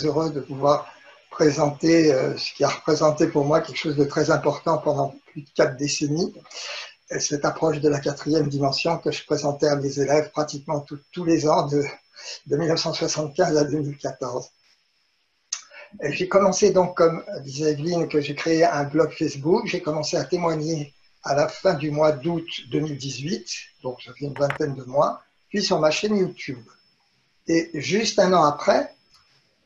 heureux de pouvoir présenter ce qui a représenté pour moi quelque chose de très important pendant plus de 4 décennies, cette approche de la 4e dimension que je présentais à mes élèves pratiquement tous les ans de 1975 à 2014. J'ai commencé donc, comme disait Evelyne, que j'ai créé un blog Facebook. J'ai commencé à témoigner à la fin du mois d'août 2018, donc ça fait une vingtaine de mois, puis sur ma chaîne YouTube. Et juste un an après,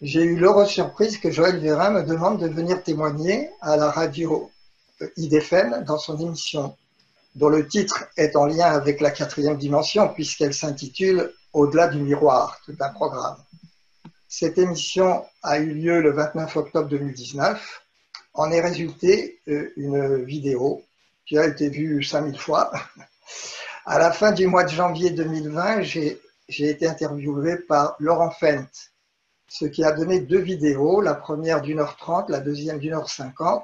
j'ai eu l'heureuse surprise que Joël Vérin me demande de venir témoigner à la radio IDFM dans son émission, dont le titre est en lien avec la 4e dimension, puisqu'elle s'intitule « Au-delà du miroir », tout un programme. Cette émission a eu lieu le 29 octobre 2019. En est résultée une vidéo qui a été vue 5000 fois. À la fin du mois de janvier 2020, j'ai été interviewé par Laurent Fent, ce qui a donné 2 vidéos, la première d'1h30, la deuxième d'1h50.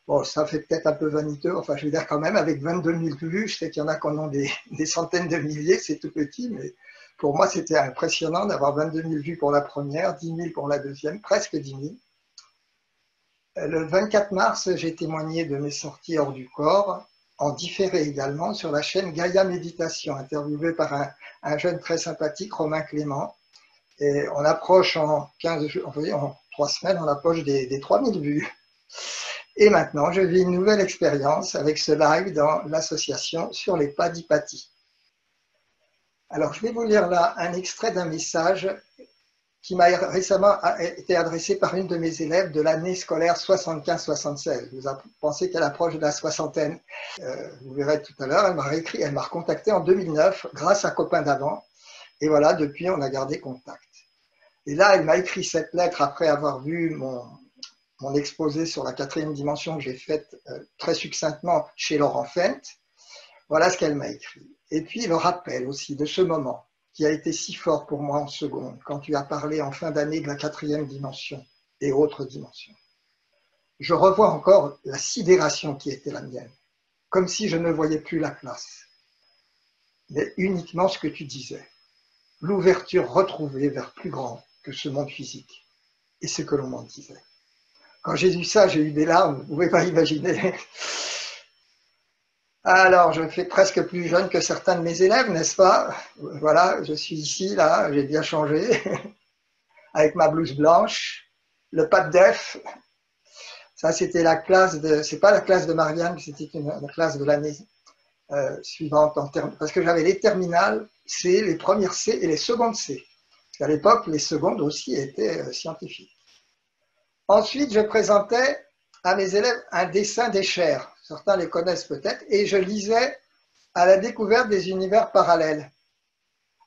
Bon, ça fait peut-être un peu vaniteux, enfin je veux dire quand même, avec 22 000 vues, je sais qu'il y en a qui en ont des centaines de milliers, c'est tout petit, mais pour moi c'était impressionnant d'avoir 22 000 vues pour la première, 10 000 pour la deuxième, presque 10 000. Le 24 mars, j'ai témoigné de mes sorties hors du corps, en différé également, sur la chaîne Gaïa Méditation, interviewé par un jeune très sympathique, Romain Clément. Et on approche en 15 jours, en 3 semaines, on approche des 3000 vues. Et maintenant, je vis une nouvelle expérience avec ce live dans l'association Sur les pas d'Hypatie. Alors, je vais vous lire là un extrait d'un message qui m'a récemment été adressé par une de mes élèves de l'année scolaire 75-76. Vous pensez qu'elle approche de la soixantaine. Vous verrez tout à l'heure, elle m'a réécrit, elle m'a recontacté en 2009 grâce à Copain d'avant. Et voilà, depuis, on a gardé contact. Et là, elle m'a écrit cette lettre après avoir vu mon exposé sur la 4e dimension que j'ai faite très succinctement chez Laurent Fent. Voilà ce qu'elle m'a écrit. Et puis le rappel aussi de ce moment qui a été si fort pour moi en seconde, quand tu as parlé en fin d'année de la 4e dimension et autres dimensions. Je revois encore la sidération qui était la mienne, comme si je ne voyais plus la classe, mais uniquement ce que tu disais, l'ouverture retrouvée vers plus grand que ce monde physique et ce que l'on m'en disait. Quand j'ai vu ça, j'ai eu des larmes, vous ne pouvez pas imaginer. Alors, je fais presque plus jeune que certains de mes élèves, n'est-ce pas? Voilà, je suis ici, là, j'ai bien changé, avec ma blouse blanche, le pas de def. Ça, c'était la classe de, c'est pas la classe de Marianne, c'était une classe de l'année suivante, parce que j'avais les terminales C, les premières C et les secondes C. Parce qu'à l'époque, les secondes aussi étaient scientifiques. Ensuite, je présentais à mes élèves un dessin d'Escher. Certains les connaissent peut-être. Et je lisais à la découverte des univers parallèles.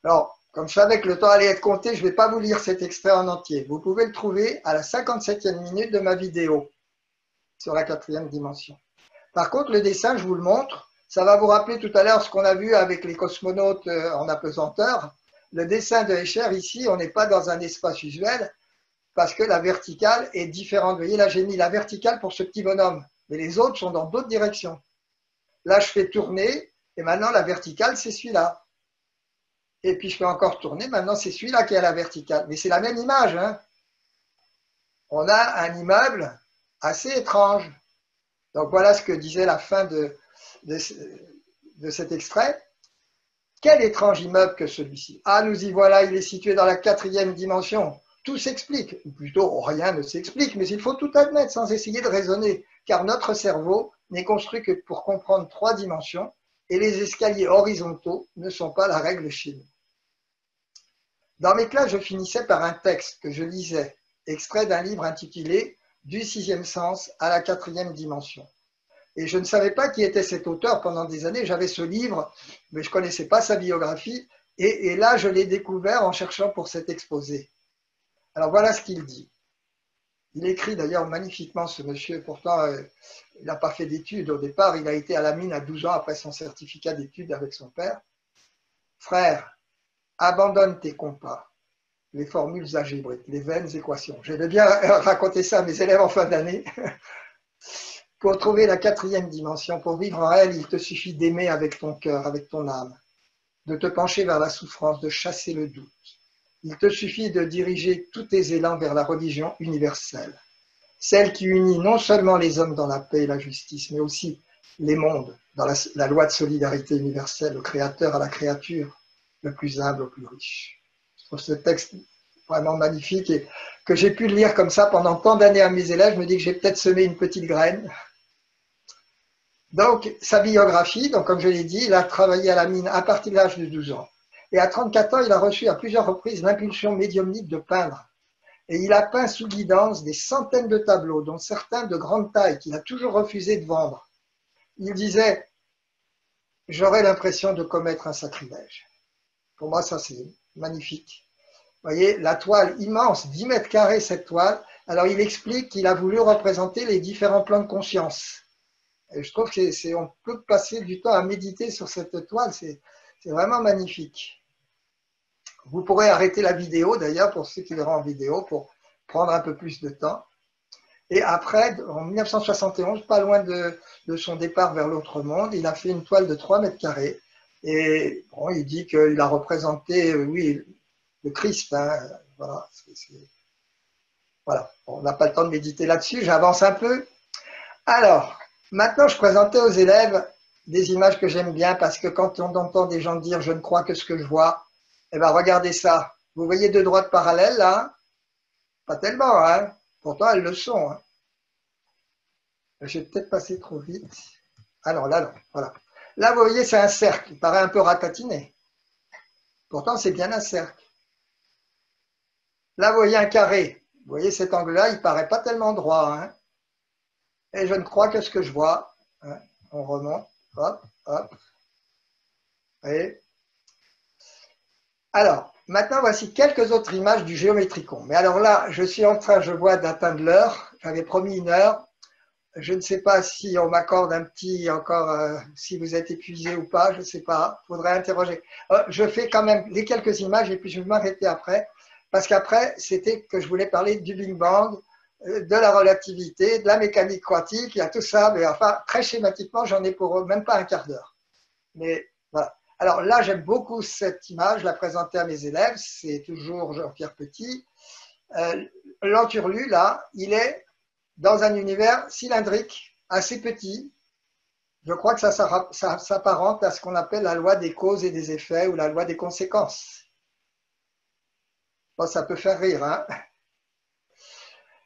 Alors, comme je savais que le temps allait être compté, je ne vais pas vous lire cet extrait en entier. Vous pouvez le trouver à la 57e minute de ma vidéo sur la 4e dimension. Par contre, le dessin, je vous le montre. Ça va vous rappeler tout à l'heure ce qu'on a vu avec les cosmonautes en apesanteur. Le dessin de Escher, ici, on n'est pas dans un espace usuel, parce que la verticale est différente. Vous voyez, là, j'ai mis la verticale pour ce petit bonhomme, mais les autres sont dans d'autres directions. Là, je fais tourner, et maintenant, la verticale, c'est celui-là. Et puis, je fais encore tourner, maintenant, c'est celui-là qui est à la verticale. Mais c'est la même image, hein. On a un immeuble assez étrange. Donc, voilà ce que disait la fin de cet extrait. Quel étrange immeuble que celui-ci. Ah, nous y voilà, il est situé dans la 4e dimension. Tout s'explique, ou plutôt rien ne s'explique, mais il faut tout admettre sans essayer de raisonner, car notre cerveau n'est construit que pour comprendre 3 dimensions, et les escaliers horizontaux ne sont pas la règle chez nous. Dans mes classes, je finissais par un texte que je lisais, extrait d'un livre intitulé « Du 6e sens à la 4e dimension ». Et je ne savais pas qui était cet auteur pendant des années, j'avais ce livre, mais je ne connaissais pas sa biographie, et là, je l'ai découvert en cherchant pour cet exposé. Alors voilà ce qu'il dit. Il écrit d'ailleurs magnifiquement ce monsieur, pourtant il n'a pas fait d'études au départ, il a été à la mine à 12 ans après son certificat d'études avec son père. Frère, abandonne tes compas, les formules algébriques, les vaines équations. J'aimais bien raconter ça à mes élèves en fin d'année. Pour trouver la 4e dimension, pour vivre en elle, il te suffit d'aimer avec ton cœur, avec ton âme, de te pencher vers la souffrance, de chasser le doute, Il te suffit de diriger tous tes élans vers la religion universelle, celle qui unit non seulement les hommes dans la paix et la justice, mais aussi les mondes dans la loi de solidarité universelle, le créateur à la créature, le plus humble au plus riche. Je trouve ce texte vraiment magnifique et que j'ai pu le lire comme ça pendant tant d'années à mes élèves, je me dis que j'ai peut-être semé une petite graine. Donc, sa biographie, donc comme je l'ai dit, il a travaillé à la mine à partir de l'âge de 12 ans. Et à 34 ans, il a reçu à plusieurs reprises l'impulsion médiumnique de peindre. Et il a peint sous guidance des centaines de tableaux, dont certains de grande taille, qu'il a toujours refusé de vendre. Il disait « J'aurais l'impression de commettre un sacrilège ». Pour moi, ça c'est magnifique. Vous voyez, la toile immense, 10 mètres carrés cette toile. Alors il explique qu'il a voulu représenter les différents plans de conscience. Et je trouve qu'on peut passer du temps à méditer sur cette toile, c'est vraiment magnifique. Vous pourrez arrêter la vidéo d'ailleurs pour ceux qui verront en vidéo pour prendre un peu plus de temps. Et après, en 1971, pas loin de son départ vers l'autre monde, il a fait une toile de 3 mètres carrés. Et bon, il dit qu'il a représenté, oui, le Christ. Hein, voilà, voilà. Bon, on n'a pas le temps de méditer là-dessus, j'avance un peu. Alors, maintenant, je présentais aux élèves des images que j'aime bien parce que quand on entend des gens dire « je ne crois que ce que je vois », eh bien, regardez ça. Vous voyez deux droites parallèles, là? Pas tellement, hein? Pourtant, elles le sont. Hein. J'ai peut-être passé trop vite. Ah non, là, non. Voilà. Là, vous voyez, c'est un cercle. Il paraît un peu ratatiné. Pourtant, c'est bien un cercle. Là, vous voyez un carré. Vous voyez cet angle-là, il ne paraît pas tellement droit. Hein. Et je ne crois que ce que je vois. Hein. On remonte. Hop, hop. Et alors, maintenant, voici quelques autres images du géométricon. Mais alors là, je suis en train, je vois, d'atteindre l'heure. J'avais promis 1 heure. Je ne sais pas si on m'accorde un petit encore, si vous êtes épuisé ou pas, je ne sais pas. Il faudrait interroger. Je fais quand même les quelques images et puis je vais m'arrêter après. Parce qu'après, c'était que je voulais parler du Big Bang, de la relativité, de la mécanique quantique, il y a tout ça. Mais enfin, très schématiquement, j'en ai pour même pas un quart d'heure. Mais voilà. Alors là, j'aime beaucoup cette image, la présenter à mes élèves. C'est toujours Jean-Pierre Petit. L'enturlu, là, il est dans un univers cylindrique, assez petit. Je crois que ça s'apparente à ce qu'on appelle la loi des causes et des effets ou la loi des conséquences. Bon, ça peut faire rire. Hein.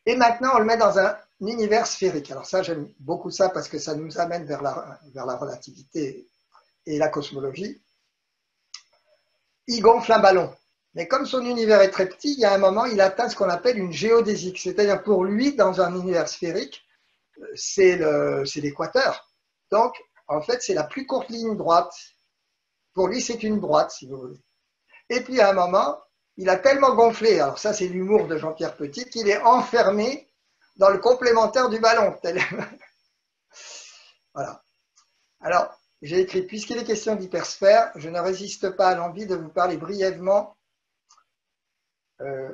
Et maintenant, on le met dans un univers sphérique. Alors ça, j'aime beaucoup ça parce que ça nous amène vers la relativité et la cosmologie. Il gonfle un ballon. Mais comme son univers est très petit, il y a un moment, il atteint ce qu'on appelle une géodésique. C'est-à-dire pour lui, dans un univers sphérique, c'est l'équateur. Donc, en fait, c'est la plus courte ligne droite. Pour lui, c'est une droite, si vous voulez. Et puis, à un moment, il a tellement gonflé, alors ça, c'est l'humour de Jean-Pierre Petit, qu'il est enfermé dans le complémentaire du ballon. Voilà. Alors, j'ai écrit, puisqu'il est question d'hypersphère, je ne résiste pas à l'envie de vous parler brièvement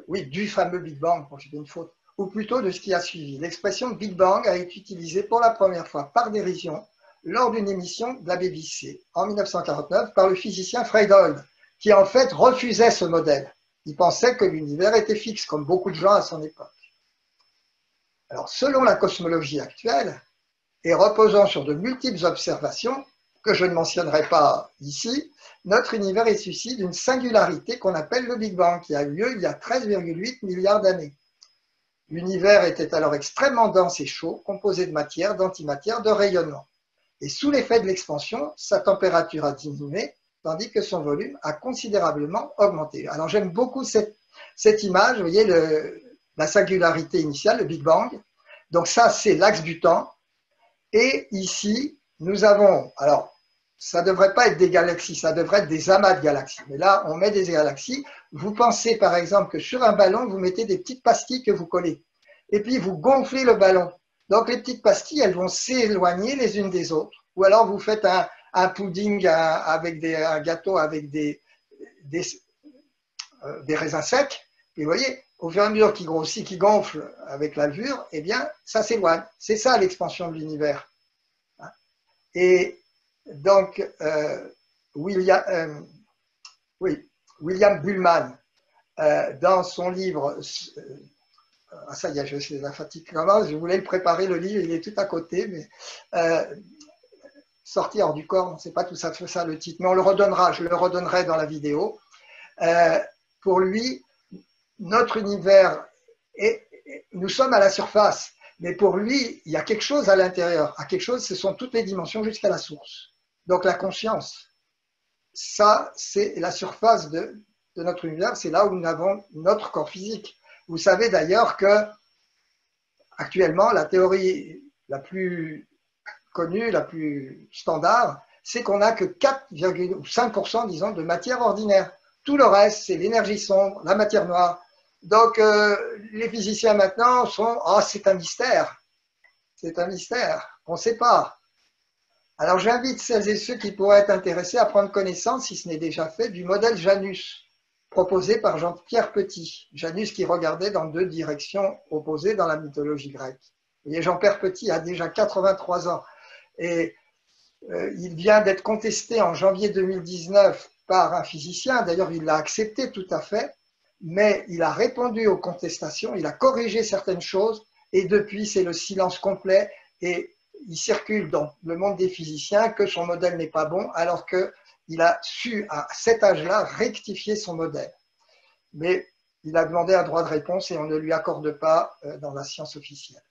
oui, du fameux Big Bang, bon, j'ai fait une faute, ou plutôt de ce qui a suivi. L'expression Big Bang a été utilisée pour la première fois par dérision lors d'une émission de la BBC en 1949 par le physicien Freidold, qui en fait refusait ce modèle. Il pensait que l'univers était fixe, comme beaucoup de gens à son époque. Alors, selon la cosmologie actuelle, et reposant sur de multiples observations, que je ne mentionnerai pas ici, notre univers est issu d'une singularité qu'on appelle le Big Bang, qui a eu lieu il y a 13,8 milliards d'années. L'univers était alors extrêmement dense et chaud, composé de matière, d'antimatière, de rayonnement. Et sous l'effet de l'expansion, sa température a diminué, tandis que son volume a considérablement augmenté. Alors j'aime beaucoup cette image, vous voyez, la singularité initiale, le Big Bang. Donc ça, c'est l'axe du temps. Et ici, nous avons, alors, ça ne devrait pas être des galaxies, ça devrait être des amas de galaxies. Mais là, on met des galaxies. Vous pensez, par exemple, que sur un ballon, vous mettez des petites pastilles que vous collez. Et puis, vous gonflez le ballon. Donc, les petites pastilles, elles vont s'éloigner les unes des autres. Ou alors, vous faites un pudding avec un gâteau avec des raisins secs. Et vous voyez, au fur et à mesure qu'il grossit, qu'il gonfle avec la levure, eh bien, ça s'éloigne. C'est ça l'expansion de l'univers. Et donc, William Bullmann dans son livre, ah ça y est, je sais, la fatigue commence, je voulais le préparer, le livre, il est tout à côté, mais Sortie hors du corps, on ne sait pas tout ça, ça le titre, mais on le redonnera, je le redonnerai dans la vidéo. Pour lui, notre univers, nous sommes à la surface, mais pour lui, il y a quelque chose à l'intérieur. À quelque chose, ce sont toutes les dimensions jusqu'à la source. Donc la conscience, ça, c'est la surface de notre univers, c'est là où nous avons notre corps physique. Vous savez d'ailleurs que actuellement, la théorie la plus connue, la plus standard, c'est qu'on n'a que 4,5% disons, de matière ordinaire. Tout le reste, c'est l'énergie sombre, la matière noire. Donc, les physiciens maintenant sont « Oh, c'est un mystère. C'est un mystère. On ne sait pas. » Alors, j'invite celles et ceux qui pourraient être intéressés à prendre connaissance, si ce n'est déjà fait, du modèle Janus, proposé par Jean-Pierre Petit. Janus qui regardait dans deux directions opposées dans la mythologie grecque. Et Jean-Pierre Petit a déjà 83 ans. Et il vient d'être contesté en janvier 2019 par un physicien. D'ailleurs, il l'a accepté tout à fait. Mais il a répondu aux contestations, il a corrigé certaines choses, et depuis, c'est le silence complet, et il circule dans le monde des physiciens que son modèle n'est pas bon, alors qu'il a su, à cet âge-là, rectifier son modèle. Mais il a demandé un droit de réponse et on ne lui accorde pas dans la science officielle.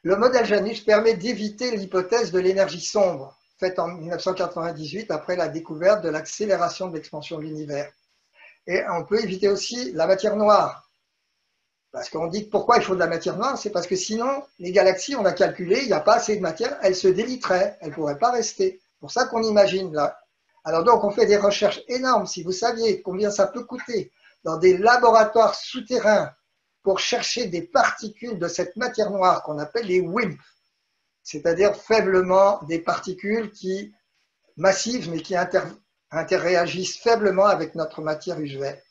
Le modèle Janus permet d'éviter l'hypothèse de l'énergie sombre, faite en 1998 après la découverte de l'accélération de l'expansion de l'univers. Et on peut éviter aussi la matière noire. Parce qu'on dit que pourquoi il faut de la matière noire, c'est parce que sinon, les galaxies, on a calculé, il n'y a pas assez de matière, elles se déliteraient, elles ne pourraient pas rester. C'est pour ça qu'on imagine là. Alors donc, on fait des recherches énormes. Si vous saviez combien ça peut coûter dans des laboratoires souterrains pour chercher des particules de cette matière noire qu'on appelle les WIMP, c'est-à-dire faiblement des particules qui massives mais qui interréagissent faiblement avec notre matière usuelle.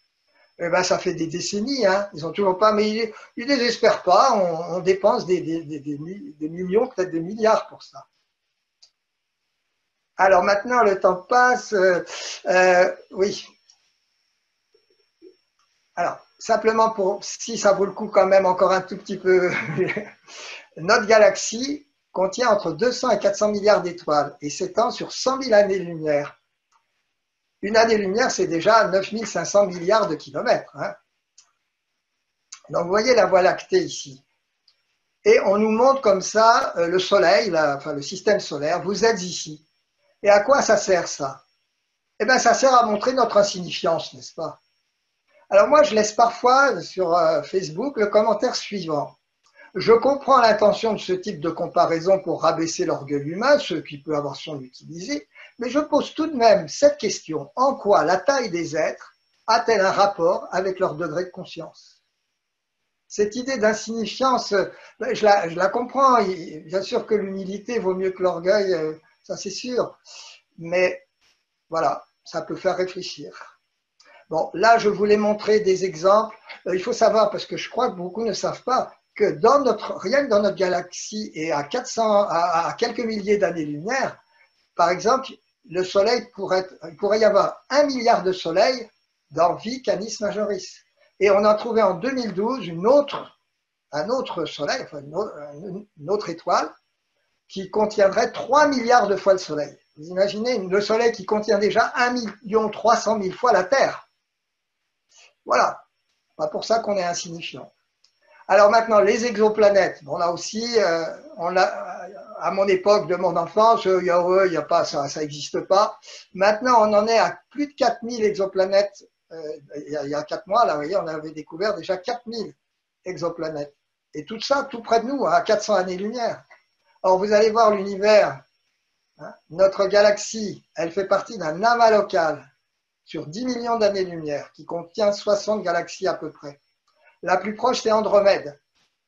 Eh ben, ça fait des décennies, hein. Ils n'ont toujours pas, mais ils ne désespèrent pas, on dépense des millions, peut-être des milliards pour ça. Alors maintenant, le temps passe, oui. Alors, simplement pour, si ça vaut le coup quand même encore un tout petit peu, notre galaxie contient entre 200 et 400 milliards d'étoiles et s'étend sur 100 000 années-lumière. Une année-lumière, c'est déjà 9500 milliards de kilomètres. Hein. Donc, vous voyez la Voie lactée ici. Et on nous montre comme ça le Soleil, enfin le système solaire. Vous êtes ici. Et à quoi ça sert, ça? Eh bien, ça sert à montrer notre insignifiance, n'est-ce pas? Alors moi, je laisse parfois sur Facebook le commentaire suivant. Je comprends l'intention de ce type de comparaison pour rabaisser l'orgueil humain, ce qui peut avoir son utilité, mais je pose tout de même cette question. En quoi la taille des êtres a-t-elle un rapport avec leur degré de conscience? Cette idée d'insignifiance, je la comprends. Bien sûr que l'humilité vaut mieux que l'orgueil, ça c'est sûr. Mais voilà, ça peut faire réfléchir. Bon, là, je voulais montrer des exemples. Il faut savoir, parce que je crois que beaucoup ne savent pas, que rien que dans notre galaxie et à quelques milliers d'années-lumière, par exemple, le Soleil il pourrait y avoir 1 milliard de soleils dans Vie Canis Majoris. Et on a trouvé en 2012 un autre soleil, enfin une autre étoile, qui contiendrait 3 milliards de fois le Soleil. Vous imaginez le Soleil qui contient déjà 1 300 000 fois la Terre. Voilà, pas pour ça qu'on est insignifiant. Alors maintenant, les exoplanètes. Bon, là aussi, à mon époque de mon enfance, il y a pas ça n'existe pas. Maintenant, on en est à plus de 4000 exoplanètes. Il y a 4 mois, là, vous voyez, on avait découvert déjà 4000 exoplanètes. Et tout ça, tout près de nous, à 400 années-lumière. Alors, vous allez voir l'univers. Hein, notre galaxie, elle fait partie d'un amas local sur 10 millions d'années-lumière, qui contient 60 galaxies à peu près. La plus proche, c'est Andromède.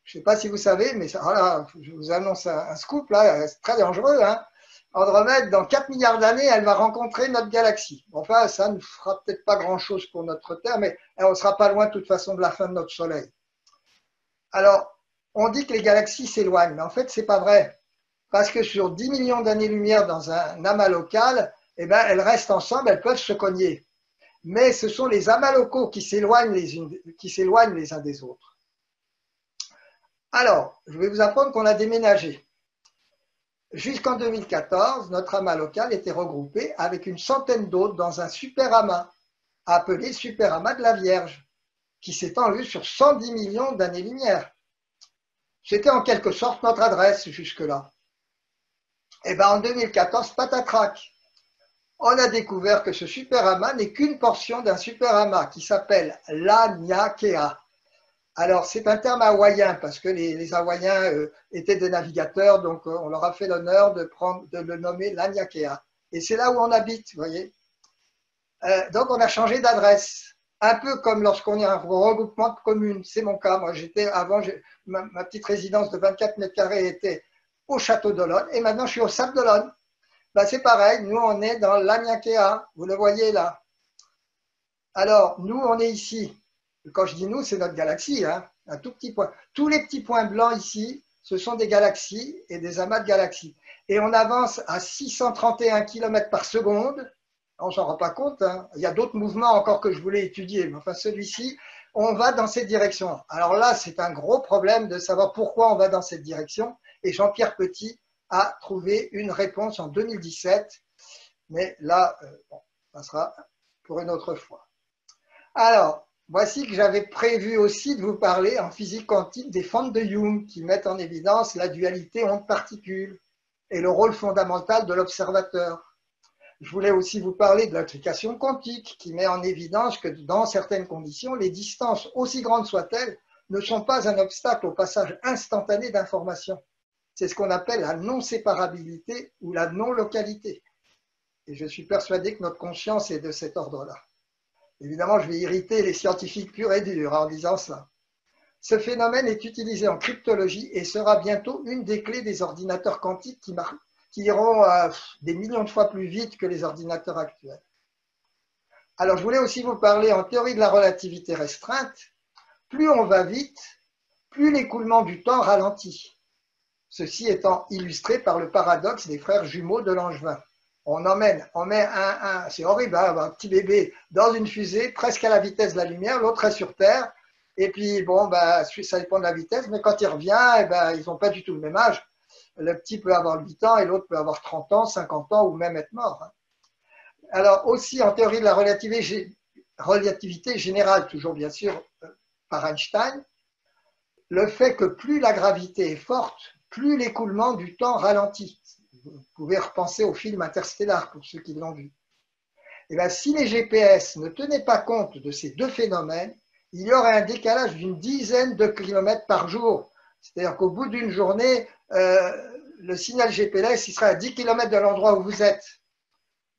Je ne sais pas si vous savez, mais voilà, je vous annonce un scoop, là, c'est très dangereux. Hein. Andromède, dans 4 milliards d'années, elle va rencontrer notre galaxie. Enfin, ça ne fera peut-être pas grand-chose pour notre Terre, mais on ne sera pas loin de toute façon de la fin de notre Soleil. Alors, on dit que les galaxies s'éloignent, mais en fait, ce n'est pas vrai. Parce que sur 10 millions d'années-lumière dans un amas local, eh ben, elles restent ensemble, elles peuvent se cogner. mais ce sont les amas locaux qui s'éloignent les uns des autres. Alors, je vais vous apprendre qu'on a déménagé. Jusqu'en 2014, notre amas local était regroupé avec une centaine d'autres dans un super amas, appelé super amas de la Vierge, qui s'étend, lui, sur 110 millions d'années-lumière. C'était en quelque sorte notre adresse jusque-là. Et bien en 2014, patatrac, on a découvert que ce super amas n'est qu'une portion d'un super amas qui s'appelle l'Aniakea. Alors, c'est un terme hawaïen parce que les Hawaïens étaient des navigateurs, donc on leur a fait l'honneur de le nommer l'Aniakea. Et c'est là où on habite, vous voyez. Donc, on a changé d'adresse. Un peu comme lorsqu'on est un regroupement de communes. C'est mon cas. Moi, ma petite résidence de 24 mètres carrés était au Château d'Olonne et maintenant, je suis au Sable d'Olonne. Ben, c'est pareil. Nous, on est dans l'Aniakea. Vous le voyez là. Alors, nous, on est ici. Quand je dis nous, c'est notre galaxie, hein, un tout petit point. Tous les petits points blancs ici, ce sont des galaxies et des amas de galaxies. Et on avance à 631 km par seconde. On ne s'en rend pas compte, hein. Il y a d'autres mouvements encore que je voulais étudier, mais enfin celui-ci, on va dans cette direction. Alors là, c'est un gros problème de savoir pourquoi on va dans cette direction. Et Jean-Pierre Petit a trouvé une réponse en 2017. Mais là, bon, ça sera pour une autre fois. Alors, voici que j'avais prévu aussi de vous parler en physique quantique des fentes de Young qui mettent en évidence la dualité onde-particule et le rôle fondamental de l'observateur. Je voulais aussi vous parler de l'intrication quantique qui met en évidence que dans certaines conditions, les distances, aussi grandes soient-elles, ne sont pas un obstacle au passage instantané d'informations. C'est ce qu'on appelle la non-séparabilité ou la non-localité. Et je suis persuadé que notre conscience est de cet ordre-là. Évidemment, je vais irriter les scientifiques purs et durs en disant ça. Ce phénomène est utilisé en cryptologie et sera bientôt une des clés des ordinateurs quantiques qui iront des millions de fois plus vite que les ordinateurs actuels. Alors, je voulais aussi vous parler en théorie de la relativité restreinte. Plus on va vite, plus l'écoulement du temps ralentit. Ceci étant illustré par le paradoxe des frères jumeaux de Langevin. On met c'est horrible, hein, un petit bébé dans une fusée presque à la vitesse de la lumière, l'autre est sur Terre, et puis bon, bah, ça dépend de la vitesse, mais quand il revient, eh ben, ils n'ont pas du tout le même âge. Le petit peut avoir 8 ans et l'autre peut avoir 30 ans, 50 ans ou même être mort. Alors aussi en théorie de la relativité générale, toujours bien sûr par Einstein, le fait que plus la gravité est forte, plus l'écoulement du temps ralentit. Vous pouvez repenser au film Interstellar pour ceux qui l'ont vu. Et bien, si les GPS ne tenaient pas compte de ces deux phénomènes, il y aurait un décalage d'une dizaine de kilomètres par jour. C'est-à-dire qu'au bout d'une journée, le signal GPS il serait à 10 km de l'endroit où vous êtes.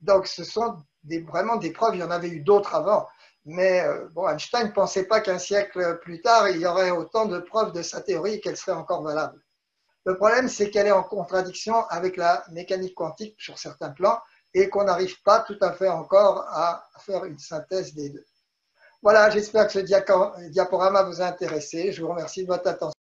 Donc, ce sont vraiment des preuves. Il y en avait eu d'autres avant. Mais bon, Einstein ne pensait pas qu'un siècle plus tard, il y aurait autant de preuves de sa théorie qu'elle serait encore valable. Le problème, c'est qu'elle est en contradiction avec la mécanique quantique sur certains plans et qu'on n'arrive pas tout à fait encore à faire une synthèse des deux. Voilà, j'espère que ce diaporama vous a intéressé. Je vous remercie de votre attention.